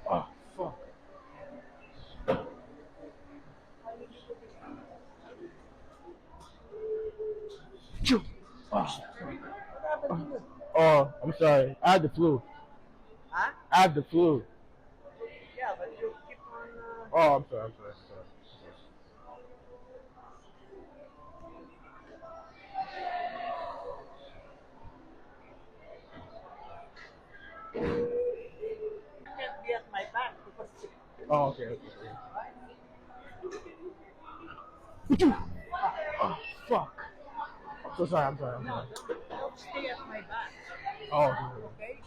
Oh, fuck. Oh, I'm sorry. I had the flu. Huh? I had the flu. Yeah, but you keep on. Oh, I'm sorry. I'm sorry. I'm sorry. Can't be at my back because. Oh, okay. Okay. Oh, fuck. I'm so sorry. I'm sorry. I'm No, sorry. don't stay at my back. Oh, okay. Okay?